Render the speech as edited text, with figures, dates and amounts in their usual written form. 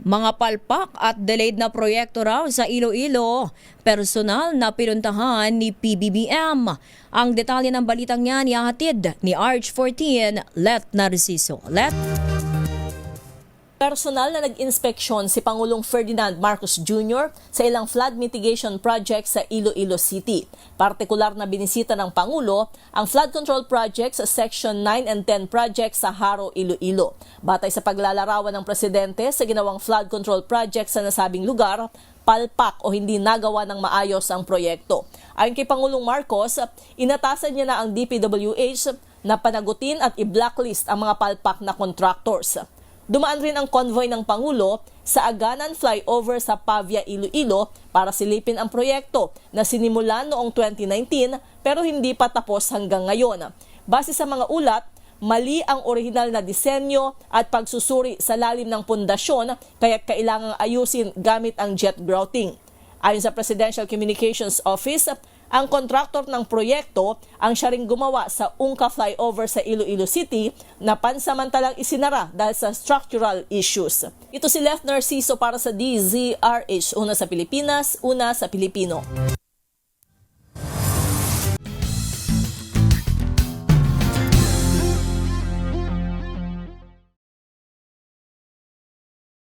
Mga palpak at delayed na proyekto raw sa Iloilo. Personal na pinuntahan ni PBBM. Ang detalye ng balitang yan ihahatid ni Arch 14, Let Narciso. Personal na nag-inspeksyon si Pangulong Ferdinand Marcos Jr. sa ilang flood mitigation projects sa Iloilo City. Partikular na binisita ng Pangulo ang flood control projects sa Section 9 and 10 projects sa Haro, Iloilo. Batay sa paglalarawan ng Presidente sa ginawang flood control projects sa nasabing lugar, palpak o hindi nagawa ng maayos ang proyekto. Ayon kay Pangulong Marcos, inatasan niya na ang DPWH na panagutin at i-blacklist ang mga palpak na contractors. Dumaan rin ang convoy ng Pangulo sa Aganan Flyover sa Pavia, Iloilo para silipin ang proyekto na sinimulan noong 2019 pero hindi pa tapos hanggang ngayon. Base sa mga ulat, mali ang orihinal na disenyo at pagsusuri sa lalim ng pundasyon kaya kailangang ayusin gamit ang jet grouting. Ayon sa Presidential Communications Office, ang kontraktor ng proyekto ang siya ring gumawa sa Ungka Flyover sa Iloilo City na pansamantalang isinara dahil sa structural issues. Ito si Let Narciso para sa DZRH, una sa Pilipinas, una sa Pilipino.